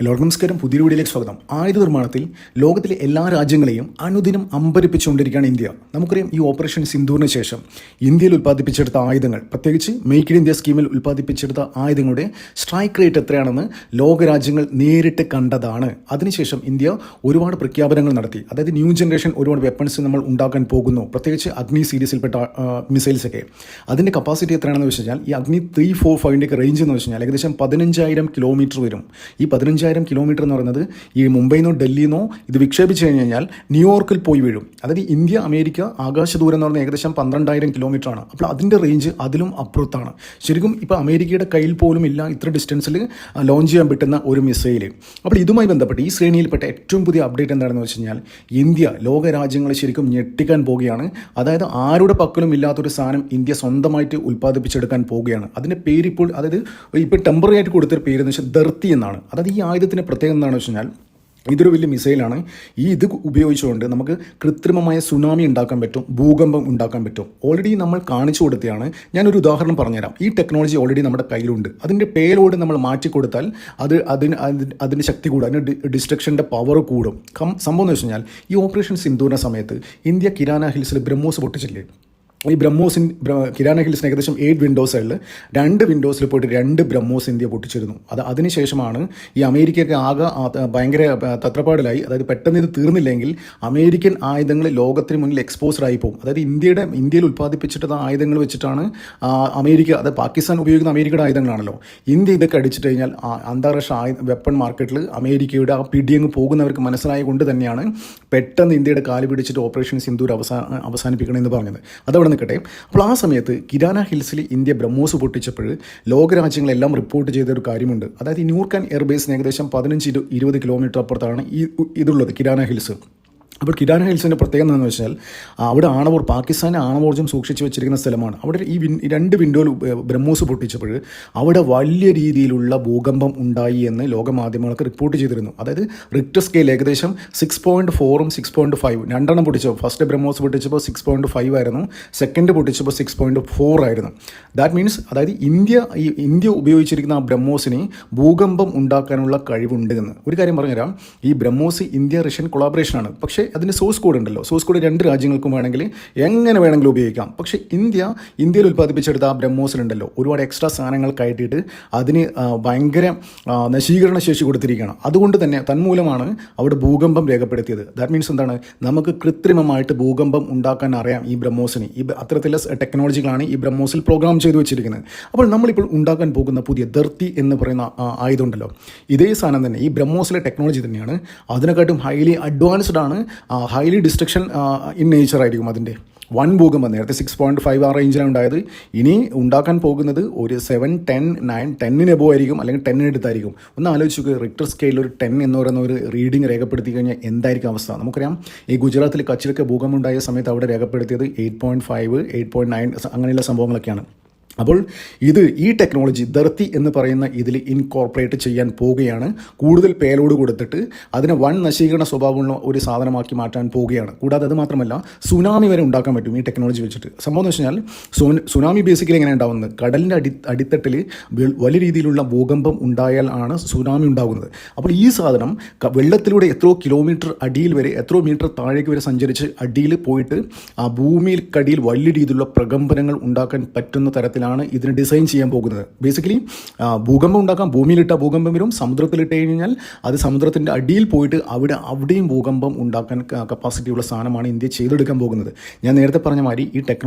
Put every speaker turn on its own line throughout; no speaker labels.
എല്ലാവർക്കും നമസ്കാരം. പുതിയ വീഡിയോയിലേക്ക് സ്വാഗതം. ആയുധ നിർമ്മാണത്തിൽ ലോകത്തിലെ എല്ലാ രാജ്യങ്ങളെയും അനുദിനം അമ്പരിപ്പിച്ചുകൊണ്ടിരിക്കുകയാണ് ഇന്ത്യ. നമുക്കറിയാം, ഈ ഓപ്പറേഷൻ സിന്ദൂറിന് ശേഷം ഇന്ത്യയിൽ ഉൽപ്പാദിപ്പിച്ചെടുത്ത ആയുധങ്ങൾ, പ്രത്യേകിച്ച് മേക്ക് ഇൻ ഇന്ത്യ സ്കീമിൽ ഉൽപ്പാദിപ്പിച്ചെടുത്ത ആയുധങ്ങളുടെ സ്ട്രൈക്ക് റേറ്റ് എത്രയാണെന്ന് ലോകരാജ്യങ്ങൾ നേരിട്ട് കണ്ടതാണ്. അതിനുശേഷം ഇന്ത്യ ഒരുപാട് പ്രഖ്യാപനങ്ങൾ നടത്തി. അതായത് ന്യൂ ജനറേഷൻ ഒരുപാട് വെപ്പൺസ് നമ്മൾ ഉണ്ടാക്കാൻ പോകുന്നു, പ്രത്യേകിച്ച് അഗ്നി സീരീസിൽപ്പെട്ട മിസൈൽസൊക്കെ. അതിൻ്റെ കപ്പാസിറ്റി എത്രയാണെന്ന് വെച്ച് കഴിഞ്ഞാൽ, ഈ അഗ്നി 345 റേഞ്ച് എന്ന് വെച്ച് കഴിഞ്ഞാൽ ഏകദേശം 15,000 കിലോമീറ്റർ വരും. ഈ 15,000 കിലോമീറ്റർ എന്ന് പറയുന്നത് ഈ മുംബൈയിൽ നിന്നോ ഡൽഹിയിൽ നിന്നോ ഇത് വിക്ഷേപിച്ച് കഴിഞ്ഞാൽ ന്യൂയോർക്കിൽ പോയി വീഴും. അതായത് ഇന്ത്യ അമേരിക്ക ആകാശ ദൂരം എന്ന് പറയുന്നത് ഏകദേശം 12,000 കിലോമീറ്റർ ആണ്. അപ്പോൾ അതിൻ്റെ റേഞ്ച് അതിലും അപ്പുറത്താണ്. ശരിക്കും ഇപ്പോൾ അമേരിക്കയുടെ കയ്യിൽ പോലും ഇല്ല ഇത്ര ഡിസ്റ്റൻസിൽ ലോഞ്ച് ചെയ്യാൻ പറ്റുന്ന ഒരു മിസൈൽ. അപ്പോൾ ഇതുമായി ബന്ധപ്പെട്ട് ഈ ശ്രേണിയിൽപ്പെട്ട ഏറ്റവും പുതിയ അപ്ഡേറ്റ് എന്താണെന്ന് വെച്ച് കഴിഞ്ഞാൽ, ഇന്ത്യ ലോകരാജ്യങ്ങളെ ശരിക്കും ഞെട്ടിക്കാൻ പോവുകയാണ്. അതായത് ആരുടെ പക്കലും ഇല്ലാത്തൊരു സാധനം ഇന്ത്യ സ്വന്തമായിട്ട് ഉൽപ്പാദിപ്പിച്ചെടുക്കാൻ പോവുകയാണ്. അതിൻ്റെ പേരിപ്പോൾ, അതായത് ഇപ്പോൾ ടെമ്പററി ആയിട്ട് കൊടുത്തൊരു പേരെന്ന് വെച്ചാൽ ധർത്തി എന്നാണ്. അതായത് ഈ ആയുധത്തിൻ്റെ പ്രത്യേകത എന്താണെന്ന് വെച്ച് കഴിഞ്ഞാൽ, ഇതൊരു വലിയ മിസൈലാണ്. ഇത് ഉപയോഗിച്ചുകൊണ്ട് നമുക്ക് കൃത്രിമമായ സുനാമി ഉണ്ടാക്കാൻ പറ്റും, ഭൂകമ്പം ഉണ്ടാക്കാൻ പറ്റും. ഓൾറെഡി നമ്മൾ കാണിച്ചു കൊടുത്തതാണ്. ഞാനൊരു ഉദാഹരണം പറഞ്ഞുതരാം. ഈ ടെക്നോളജി ഓൾറെഡി നമ്മുടെ കയ്യിലുണ്ട്. അതിൻ്റെ പേലോഡ് നമ്മൾ മാറ്റി കൊടുത്താൽ അതിൻ്റെ ശക്തി കൂടും, അതിൻ്റെ ഡിസ്ട്രക്ഷൻ്റെ പവർ കൂടും. സംഭവം എന്ന് വെച്ച് കഴിഞ്ഞാൽ, ഈ ഓപ്പറേഷൻ സിന്ദൂറിൻ്റെ സമയത്ത് ഇന്ത്യ കിരാന ഹിൽസിൽ ബ്രഹ്മോസ് പൊട്ടിച്ചില്ലേ? ഈ കിരാന ഹിൽസിന് ഏകദേശം 8 വിൻഡോസുകളിൽ 2 വിൻഡോസിൽ പോയിട്ട് 2 ബ്രഹ്മോസ് ഇന്ത്യ പൊട്ടിച്ചിരുന്നു. അതിനുശേഷമാണ് ഈ അമേരിക്കയ്ക്ക് ആകെ ഭയങ്കര തത്രപ്പാടിലായി. അതായത് പെട്ടെന്ന് ഇത് തീർന്നില്ലെങ്കിൽ അമേരിക്കൻ ആയുധങ്ങൾ ലോകത്തിന് മുന്നിൽ എക്സ്പോസ്ഡ് ആയി പോകും. അതായത് ഇന്ത്യയിൽ ഉൽപ്പാദിപ്പിച്ചിട്ടുള്ള ആയുധങ്ങൾ വെച്ചിട്ടാണ് അമേരിക്ക, അതായത് പാകിസ്ഥാൻ ഉപയോഗിക്കുന്ന അമേരിക്കയുടെ ആയുധങ്ങളാണല്ലോ. ഇന്ത്യ ഇതൊക്കെ അടിച്ചിട്ട് കഴിഞ്ഞാൽ അന്താരാഷ്ട്ര വെപ്പൺ മാർക്കറ്റിൽ അമേരിക്കയുടെ ആ പിടിയങ്ങ് പോകുന്നവർക്ക് മനസ്സിലായ കൊണ്ട് തന്നെയാണ് പെട്ടെന്ന് ഇന്ത്യയുടെ കാല് പിടിച്ചിട്ട് ഓപ്പറേഷൻ സിന്ദൂർ അവസാനിപ്പിക്കണമെന്ന് പറഞ്ഞത്. അതവിടെ നിൽക്കട്ടെ. അപ്പോൾ ആ സമയത്ത് കിരാന ഹിൽസിൽ ഇന്ത്യ ബ്രഹ്മോസ് പൊട്ടിച്ചപ്പോൾ ലോകരാജ്യങ്ങളെല്ലാം റിപ്പോർട്ട് ചെയ്ത ഒരു കാര്യമുണ്ട്. അതായത് ന്യൂർക്കാൻ എയർബേസിന് ഏകദേശം 15-20 കിലോമീറ്റർ അപ്പുറത്താണ് ഇതുള്ളത്, കിരാന ഹിൽസ്. അപ്പോൾ കിരാന ഹിൽസിൻ്റെ പ്രത്യേകത എന്താണെന്ന് വെച്ചാൽ, അവിടെ പാകിസ്ഥാൻ്റെ ആണവോർജ്ജം സൂക്ഷിച്ച് വെച്ചിരിക്കുന്ന സ്ഥലമാണ്. അവിടെ ഈ 2 വിൻഡോയിൽ ബ്രഹ്മോസ് പൊട്ടിച്ചപ്പോൾ അവിടെ വലിയ രീതിയിലുള്ള ഭൂകമ്പം ഉണ്ടായി എന്ന് ലോകമാധ്യമങ്ങൾക്ക് റിപ്പോർട്ട് ചെയ്തിരുന്നു. അതായത് റിക്ടർ സ്കെയിൽ ഏകദേശം 6.4ഉം 6.5 രണ്ടെണ്ണം പൊട്ടിച്ചപ്പോൾ, ഫസ്റ്റ് ബ്രഹ്മോസ് പൊട്ടിച്ചപ്പോൾ 6.5 ആയിരുന്നു, സെക്കൻഡ് പൊട്ടിച്ചപ്പോൾ 6.4 ആയിരുന്നു. ദാറ്റ് മീൻസ്, അതായത് ഇന്ത്യ ഉപയോഗിച്ചിരിക്കുന്ന ആ ബ്രഹ്മോസിന് ഭൂകമ്പം ഉണ്ടാക്കാനുള്ള കഴിവുണ്ട് എന്ന്. ഒരു കാര്യം പറഞ്ഞുതരാം, ഈ ബ്രഹ്മോസ് ഇന്ത്യ റഷ്യൻ കൊളാബറേഷനാണ്. പക്ഷേ അതിൻ്റെ സോഴ്സ് കോഡ് ഉണ്ടല്ലോ, സോഴ്സ് കോഡ് 2 രാജ്യങ്ങൾക്കും വേണമെങ്കിൽ എങ്ങനെ വേണമെങ്കിലും ഉപയോഗിക്കാം. പക്ഷേ ഇന്ത്യയിൽ ഉൽപ്പാദിപ്പിച്ചെടുത്ത ആ ബ്രഹ്മോസിലുണ്ടല്ലോ ഒരുപാട് എക്സ്ട്രാ സാധനങ്ങൾ കയറ്റിയിട്ട് അതിന് ഭയങ്കര നശീകരണ ശേഷി കൊടുത്തിരിക്കുകയാണ്. അതുകൊണ്ട് തന്നെ തന്മൂലമാണ് അവിടെ ഭൂകമ്പം രേഖപ്പെടുത്തിയത്. ദാറ്റ് മീൻസ് എന്താണ്, നമുക്ക് കൃത്രിമമായിട്ട് ഭൂകമ്പം ഉണ്ടാക്കാൻ അറിയാം ഈ ബ്രഹ്മോസിന്. ഈ അത്തരത്തിലുള്ള ടെക്നോളജികളാണ് ഈ ബ്രഹ്മോസിൽ പ്രോഗ്രാം ചെയ്തു വെച്ചിരിക്കുന്നത്. അപ്പോൾ നമ്മളിപ്പോൾ ഉണ്ടാക്കാൻ പോകുന്ന പുതിയ ധർത്തി എന്ന് പറയുന്ന ആയുധമുണ്ടല്ലോ, ഇതേ സാധനം തന്നെ, ഈ ബ്രഹ്മോസിലെ ടെക്നോളജി തന്നെയാണ്. അതിനെക്കാട്ടും ഹൈലി അഡ്വാൻസ്ഡ് ആണ്, ഹൈലി ഡിസ്ട്രക്ഷൻ ഇൻ നേച്ചർ ആയിരിക്കും അതിൻ്റെ. 1 ഭൂകമ്പം നേരത്തെ 6.5 ആ റേഞ്ചിലാണ് ഉണ്ടായത്. ഇനി ഉണ്ടാക്കാൻ പോകുന്നത് ഒരു 7, 10, 9, 10 എബോ ആയിരിക്കും, അല്ലെങ്കിൽ 10 അടുത്തായിരിക്കും. ഒന്ന് ആലോചിച്ച്, റിക്ടർ സ്കെയിലിൽ ഒരു 10 എന്ന് പറയുന്ന ഒരു റീഡിംഗ് രേഖപ്പെടുത്തി കഴിഞ്ഞാൽ എന്തായിരിക്കും അവസ്ഥ? നമുക്കറിയാം, ഈ ഗുജറാത്തിൽ കച്ചിലൊക്കെ ഭൂകമ്പം ഉണ്ടായ സമയത്ത് അവിടെ രേഖപ്പെടുത്തിയത് 8.5, 8.9 അങ്ങനെയുള്ള സംഭവങ്ങളൊക്കെയാണ്. അപ്പോൾ ഈ ടെക്നോളജി ധർത്തി എന്ന് പറയുന്ന ഇതിൽ ഇൻകോർപ്പറേറ്റ് ചെയ്യാൻ പോവുകയാണ്. കൂടുതൽ പേലോഡ് കൊടുത്തിട്ട് അതിനെ വൻ നശീകരണ സ്വഭാവമുള്ള ഒരു സാധനമാക്കി മാറ്റാൻ പോവുകയാണ്. കൂടാതെ അത് മാത്രമല്ല, സുനാമി വരെ ഉണ്ടാക്കാൻ പറ്റും ഈ ടെക്നോളജി വെച്ചിട്ട്. സംഭവം എന്ന് വെച്ച് കഴിഞ്ഞാൽ, സുനാമി ബേസിക്കലി എങ്ങനെ ഉണ്ടാകുന്നത്, കടലിൻ്റെ അടിത്തട്ടിൽ വലിയ രീതിയിലുള്ള ഭൂകമ്പം ഉണ്ടായാൽ ആണ് സുനാമി ഉണ്ടാകുന്നത്. അപ്പോൾ ഈ സാധനം വെള്ളത്തിലൂടെ എത്രയോ കിലോമീറ്റർ അടിയിൽ വരെ, എത്രയോ മീറ്റർ താഴേക്ക് വരെ സഞ്ചരിച്ച് അടിയിൽ പോയിട്ട് ആ ഭൂമിയിൽക്കടിയിൽ വലിയ രീതിയിലുള്ള പ്രകമ്പനങ്ങൾ ഉണ്ടാക്കാൻ പറ്റുന്ന തരത്തിൽ ഇതിന് ഡിസൈൻ ചെയ്യാൻ പോകുന്നത്. ബേസിക്കലി ഭൂകമ്പം ഉണ്ടാക്കാം, ഭൂമിയിലിട്ട ഭൂകമ്പം വരും, സമുദ്രത്തിലിട്ട് കഴിഞ്ഞാൽ അത് സമുദ്രത്തിൻ്റെ അടിയിൽ പോയിട്ട് അവിടെയും ഭൂകമ്പം ഉണ്ടാക്കാൻ കപ്പാസിറ്റിയുള്ള സാധനമാണ് ഇന്ത്യ ചെയ്തെടുക്കാൻ പോകുന്നത്. ഞാൻ നേരത്തെ പറഞ്ഞ മാതിരി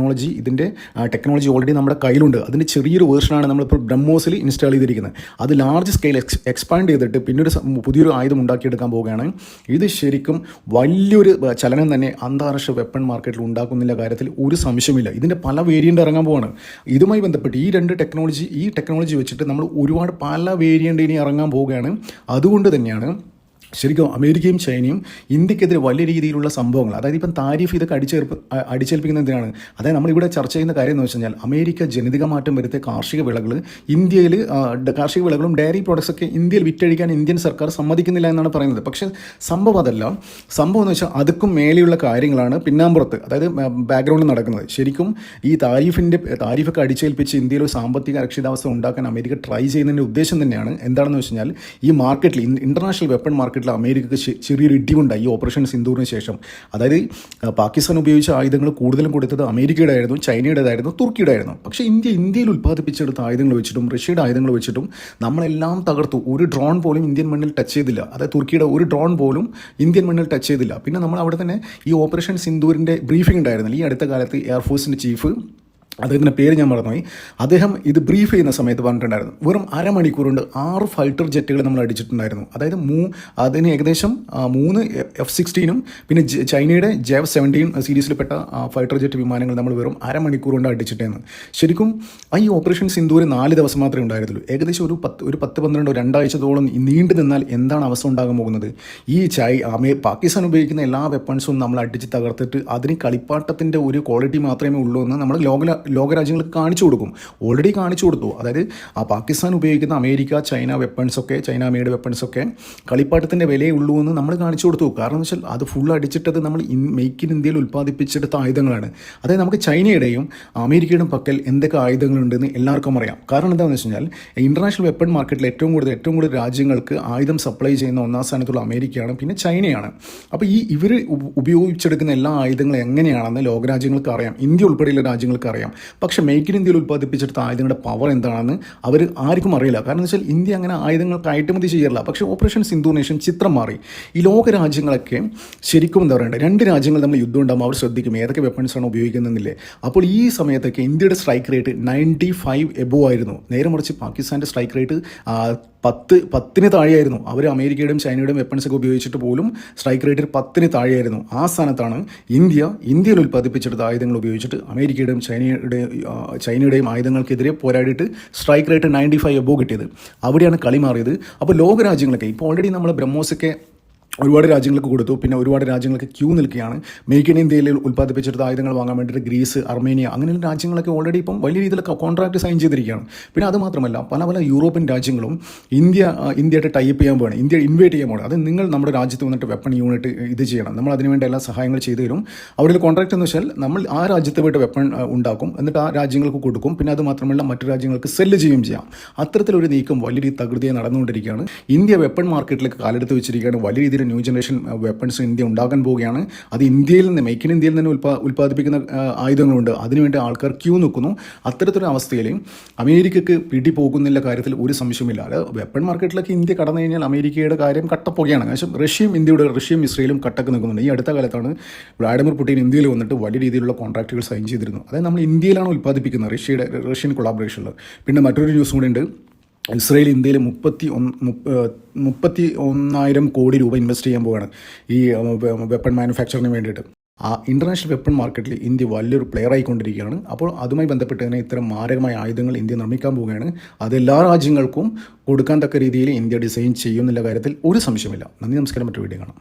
ഇതിൻ്റെ ടെക്നോളജി ഓൾറെഡി നമ്മുടെ കയ്യിലുണ്ട്. അതിൻ്റെ ചെറിയൊരു വേർഷനാണ് നമ്മളിപ്പോൾ ബ്രഹ്മോസിൽ ഇൻസ്റ്റാൾ ചെയ്തിരിക്കുന്നത്. അത് ലാർജ് സ്കെയിൽ എക്സ്പാൻഡ് ചെയ്തിട്ട് പിന്നീട് പുതിയൊരു ആയുധം ഉണ്ടാക്കിയെടുക്കാൻ പോവുകയാണ്. ഇത് ശരിക്കും വലിയൊരു ചലനം തന്നെ അന്താരാഷ്ട്ര വെപ്പൺ മാർക്കറ്റിൽ ഉണ്ടാക്കുന്നില്ല കാര്യത്തിൽ ഒരു സംശയമില്ല. ഇതിൻ്റെ പല വേരിയൻ്റ് ഇറങ്ങാൻ പോവാണ്. ഇതുമായി ബന്ധപ്പെട്ട് ഈ ടെക്നോളജി വെച്ചിട്ട് നമ്മൾ ഒരുപാട് പല വേരിയൻ്റ് ഇനി ഇറങ്ങാൻ പോവുകയാണ്. അതുകൊണ്ട് തന്നെയാണ് ശരിക്കും അമേരിക്കയും ചൈനയും ഇന്ത്യക്കെതിരെ വലിയ രീതിയിലുള്ള സംഭവങ്ങൾ, അതായത് ഇപ്പം താരിഫ് ഇതൊക്കെ അടിച്ചേൽപ്പിക്കുന്ന എന്തിനാണ്? അതായത് നമ്മളിവിടെ ചർച്ച ചെയ്യുന്ന കാര്യം എന്ന് വെച്ച് കഴിഞ്ഞാൽ അമേരിക്ക ജനിതക മാറ്റം വരുത്തിയ കാർഷിക വിളകൾ ഇന്ത്യയിൽ, കാർഷിക വിളകളും ഡയറി പ്രോഡക്ട്സ് ഒക്കെ ഇന്ത്യയിൽ വിറ്റഴിക്കാൻ ഇന്ത്യൻ സർക്കാർ സമ്മതിക്കുന്നില്ല എന്നാണ് പറയുന്നത്. പക്ഷേ സംഭവം അതല്ല. സംഭവം എന്ന് വെച്ചാൽ അതുക്കും മേലെയുള്ള കാര്യങ്ങളാണ് പിന്നാമ്പുറത്ത്, അതായത് ബാക്ക്ഗ്രൗണ്ടിൽ നടക്കുന്നത്. ശരിക്കും ഈ താരിഫൊക്കെ അടിച്ചേൽപ്പിച്ച് ഇന്ത്യയിൽ ഒരു സാമ്പത്തിക അരക്ഷിതാവസ്ഥ ഉണ്ടാക്കാൻ അമേരിക്ക ട്രൈ ചെയ്യുന്നതിൻ്റെ ഉദ്ദേശം തന്നെയാണ് എന്താണെന്ന് വെച്ച് കഴിഞ്ഞാൽ ഈ മാർക്കറ്റിൽ, ഇൻ്റർനാഷണൽ വെപ്പൺ മാർക്കറ്റിൽ അമേരിക്കക്ക് ചെറിയൊരു ഇടിവുണ്ടായി ഈ ഓപ്പറേഷൻ സിന്ദൂറിന് ശേഷം. അതായത് പാകിസ്ഥാൻ ഉപയോഗിച്ച ആയുധങ്ങൾ കൂടുതലും കൊടുത്തത് അമേരിക്കയുടെ ആയിരുന്നു, ചൈനയുടേതായിരുന്നു, തുർക്കിയുടെ ആയിരുന്നു. പക്ഷേ ഇന്ത്യയിൽ ഉൽപ്പാദിപ്പിച്ചെടുത്ത ആയുധങ്ങൾ വെച്ചിട്ടും റഷ്യയുടെ ആയുധങ്ങൾ വെച്ചിട്ടും നമ്മളെല്ലാം തകർത്തു. ഒരു ഡ്രോൺ പോലും ഇന്ത്യൻ മണ്ണിൽ ടച്ച് ചെയ്തില്ല. അതായത് തുർക്കിയുടെ ഒരു ഡ്രോൺ പോലും ഇന്ത്യൻ മണ്ണിൽ ടച്ച് ചെയ്തില്ല. പിന്നെ നമ്മൾ അവിടെ തന്നെ ഈ ഓപ്പറേഷൻ സിന്ദൂറിൻ്റെ ബ്രീഫിംഗ് ഉണ്ടായിരുന്നില്ല. ഈ അടുത്ത കാലത്ത് എയർഫോഴ്സിൻ്റെ ചീഫ്, അദ്ദേഹത്തിൻ്റെ പേര് ഞാൻ മറന്നുപോയി, അദ്ദേഹം ഇത് ബ്രീഫ് ചെയ്യുന്ന സമയത്ത് പറഞ്ഞിട്ടുണ്ടായിരുന്നു വെറും അരമണിക്കൂർ കൊണ്ട് 6 ഫൈറ്റർ ജെറ്റുകൾ നമ്മൾ അടിച്ചിട്ടുണ്ടായിരുന്നു. അതായത് അതിന് ഏകദേശം 3 F-16 പിന്നെ ചൈനയുടെ JAV-17 സീരീസിൽപ്പെട്ട ഫൈറ്റർ ജെറ്റ് വിമാനങ്ങൾ നമ്മൾ വെറും അരമണിക്കൂർ കൊണ്ട് അടിച്ചിട്ടേന്ന്. ശരിക്കും ഈ ഓപ്പറേഷൻ സിന്ദൂർ 4 ദിവസം മാത്രമേ ഉണ്ടായിരുന്നുള്ളൂ. ഏകദേശം ഒരു 10-12 രണ്ടാഴ്ചത്തോളം നീണ്ടു നിന്നാൽ എന്താണ് അവസ്ഥ ഉണ്ടാകാൻ പോകുന്നത്? ഈ പാകിസ്ഥാൻ ഉപയോഗിക്കുന്ന എല്ലാ വെപ്പൺസും നമ്മൾ അടിച്ച് തകർത്തിട്ട് അതിന് കളിപ്പാട്ടത്തിൻ്റെ ഒരു ക്വാളിറ്റി മാത്രമേ ഉള്ളൂ എന്ന് നമ്മൾ ലോകരാജ്യങ്ങൾക്ക് കാണിച്ചു കൊടുക്കും. ഓൾറെഡി കാണിച്ചു കൊടുത്തു. അതായത് പാകിസ്ഥാൻ ഉപയോഗിക്കുന്ന അമേരിക്ക, ചൈന വെപ്പൺസൊക്കെ, ചൈന മെയ്ഡ് വെപ്പൺസൊക്കെ കളിപ്പാട്ടത്തിൻ്റെ വിലയേ ഉള്ളൂ എന്ന് നമ്മൾ കാണിച്ചു കൊടുത്തു. കാരണം എന്ന് വെച്ചാൽ അത് ഫുൾ അടിച്ചിട്ടത് നമ്മൾ മെയ്ക്ക് ഇൻ ഇന്ത്യയിൽ ഉൽപ്പാദിപ്പിച്ചെടുത്ത ആയുധങ്ങളാണ്. അതായത് നമുക്ക് ചൈനയുടെയും അമേരിക്കയുടെയും പക്കൽ എന്തൊക്കെ ആയുധങ്ങളുണ്ടെന്ന് എല്ലാവർക്കും അറിയാം. കാരണം എന്താണെന്ന് വെച്ച് കഴിഞ്ഞാൽ ഇൻ്റർനാഷണൽ വെപ്പൺ മാർക്കറ്റിൽ ഏറ്റവും കൂടുതൽ രാജ്യങ്ങൾക്ക് ആയുധം സപ്ലൈ ചെയ്യുന്ന ഒന്നാം സ്ഥാനത്തുള്ള അമേരിക്കയാണ്, പിന്നെ ചൈനയാണ്. അപ്പോൾ ഇവർ ഉപയോഗിച്ചെടുക്കുന്ന എല്ലാ ആയുധങ്ങളും എങ്ങനെയാണെന്ന് ലോകരാജ്യങ്ങൾക്ക് അറിയാം, ഇന്ത്യ ഉൾപ്പെടെയുള്ള രാജ്യങ്ങൾക്ക് അറിയാം. പക്ഷേ മേക്ക് ഇൻ ഇന്ത്യയിൽ ഉൽപ്പാദിപ്പിച്ചെടുത്ത ആയുധങ്ങളുടെ പവർ എന്താണെന്ന് അവർ ആർക്കും അറിയില്ല. കാരണം എന്ന് വെച്ചാൽ ഇന്ത്യ അങ്ങനെ ആയുധങ്ങൾ കയറ്റുമതി ചെയ്യാറില്ല. പക്ഷേ ഓപ്പറേഷൻ സിന്ദൂറിന് ശേഷം ചിത്രം മാറി. ഈ ലോക രാജ്യങ്ങളൊക്കെ ശരിക്കും എന്താ പറയണ്ടത്, 2 രാജ്യങ്ങൾ നമ്മൾ യുദ്ധം ഉണ്ടാകുമ്പോൾ അവർ ശ്രദ്ധിക്കും ഏതൊക്കെ വെപ്പൺസാണ് ഉപയോഗിക്കുന്നതെന്നില്ലേ. അപ്പോൾ ഈ സമയത്തൊക്കെ ഇന്ത്യയുടെ സ്ട്രൈക്ക് റേറ്റ് 95 എബോ ആയിരുന്നു. നേരെ മറിച്ച് പാകിസ്ഥാൻ്റെ സ്ട്രൈക്ക് റേറ്റ് 10 താഴെയായിരുന്നു. അവർ അമേരിക്കയുടെയും ചൈനയുടെയും വെപ്പൺസൊക്കെ ഉപയോഗിച്ചിട്ട് പോലും സ്ട്രൈക്ക് റേറ്റിൽ 10 താഴെയായിരുന്നു. ആ സ്ഥാനത്താണ് ഇന്ത്യയിൽ ഉൽപ്പാദിപ്പിച്ചെടുത്ത ആയുധങ്ങൾ ഉപയോഗിച്ചിട്ട് അമേരിക്കയുടെയും ചൈനയുടെയും ആയുധങ്ങൾക്കെതിരെ പോരാടിയിട്ട് സ്ട്രൈക്ക് റേറ്റ് 95 എബോ കിട്ടിയത്. അവിടെയാണ് കളി മാറിയത്. അപ്പോൾ ലോകരാജ്യങ്ങളൊക്കെ ഇപ്പോൾ ഓൾറെഡി നമ്മൾ ബ്രഹ്മോസൊക്കെ ഒരുപാട് രാജ്യങ്ങൾക്ക് കൊടുത്തു. പിന്നെ ഒരുപാട് രാജ്യങ്ങൾക്ക് ക്യൂ നിൽക്കുകയാണ്. മേക്ക് ഇൻ ഇന്ത്യയിൽ ഉൽപ്പാദിപ്പിച്ചെടുത്ത ആയുധങ്ങൾ വാങ്ങാൻ വേണ്ടിയിട്ട് ഗ്രീസ്, അർമേനിയ അങ്ങനെയുള്ള രാജ്യങ്ങളൊക്കെ ഓൾറെഡി ഇപ്പം വലിയ രീതിയിൽ കോൺട്രാക്ട് സൈൻ ചെയ്തിരിക്കുകയാണ്. പിന്നെ അത് മാത്രമല്ല പല യൂറോപ്യൻ രാജ്യങ്ങളും ഇന്ത്യയായിട്ട് ടൈപ്പ് ചെയ്യാൻ പോവുകയാണ്, ഇന്ത്യ ഇൻവൈറ്റ് ചെയ്യാൻ പോകണം. അത് നിങ്ങൾ നമ്മുടെ രാജ്യത്ത് വന്നിട്ട് വെപ്പൺ യൂണിറ്റ് ഇത് ചെയ്യണം, നമ്മൾ അതിനുവേണ്ടി എല്ലാ സഹായങ്ങൾ ചെയ്തു തരും. അവരുടെ കോൺട്രാക്ട് എന്ന് വെച്ചാൽ നമ്മൾ ആ രാജ്യത്ത് പോയിട്ട് വെപ്പൺ ഉണ്ടാക്കും, എന്നിട്ട് ആ രാജ്യങ്ങൾക്ക് കൊടുക്കും. പിന്നെ അത് മാത്രമല്ല മറ്റു രാജ്യങ്ങൾക്ക് സെല്ല് ചെയ്യുകയും ചെയ്യാം. അത്തരത്തിലൊരു നീക്കം വലിയ രീതി തകൃതിയായി നടന്നുകൊണ്ടിരിക്കുകയാണ്. ഇന്ത്യ വെപ്പൺ മാർക്കറ്റിലേക്ക് കാലെടുത്ത് വെച്ചിരിക്കുകയാണ്. വലിയ രീതിയിൽ ന്യൂ ജനറേഷൻ വെപ്പൺസ് ഇന്ത്യ ഉണ്ടാക്കാൻ പോവുകയാണ്. അത് ഇന്ത്യയിൽ നിന്ന്, മേക്ക് ഇൻ ഇന്ത്യയിൽ നിന്ന് ഉൽപ്പാദിപ്പിക്കുന്ന ആയുധങ്ങളുണ്ട്. അതിനുവേണ്ടി ആൾക്കാർ ക്യൂ നിൽക്കുന്നു. അത്തരത്തിലൊരു അവസ്ഥയിൽ അമേരിക്കക്ക് പിടി പോകുന്നില്ല കാര്യത്തിൽ ഒരു സംശയമില്ല. അത് വെപ്പൺ മാർക്കറ്റിലേക്ക് ഇന്ത്യ കടന്നു കഴിഞ്ഞാൽ അമേരിക്കയുടെ കാര്യം കട്ടപ്പുകയാണ്. പക്ഷേ റഷ്യയും ഇസ്രയേലും കട്ടക്ക് നിൽക്കുന്നുണ്ട്. ഈ അടുത്ത കാലത്താണ് വ്ളാഡിമിർ പുടിൻ ഇന്ത്യയിൽ വന്നിട്ട് വലിയ രീതിയിലുള്ള കോൺട്രാക്റ്റുകൾ സൈൻ ചെയ്തിരുന്നു. അതായത് നമ്മൾ ഇന്ത്യയിലാണ് ഉൽപ്പാദിപ്പിക്കുന്നത്, റഷ്യൻ കൊളാബറേഷനിൽ. പിന്നെ മറ്റൊരു ന്യൂസ് കൂടി ഉണ്ട്. ഇസ്രയേൽ ഇന്ത്യയിൽ 31,000 കോടി രൂപ ഇൻവെസ്റ്റ് ചെയ്യാൻ പോവുകയാണ് ഈ വെപ്പൺ മാനുഫാക്ചറിന് വേണ്ടിയിട്ട്. ആ ഇൻ്റർനാഷണൽ വെപ്പൺ മാർക്കറ്റിൽ ഇന്ത്യ വലിയൊരു പ്ലെയർ ആയിക്കൊണ്ടിരിക്കുകയാണ്. അപ്പോൾ അതുമായി ബന്ധപ്പെട്ട് തന്നെ ഇത്തരം മാരകമായ ആയുധങ്ങൾ ഇന്ത്യ നിർമ്മിക്കാൻ പോവുകയാണ്. അത് എല്ലാ രാജ്യങ്ങൾക്കും കൊടുക്കാൻ തക്ക രീതിയിൽ ഇന്ത്യ ഡിസൈൻ ചെയ്യുമെന്നുള്ള കാര്യത്തിൽ ഒരു സംശയമില്ല. നന്ദി, നമസ്കാരം. മറ്റൊരു വീഡിയോ കാണാം.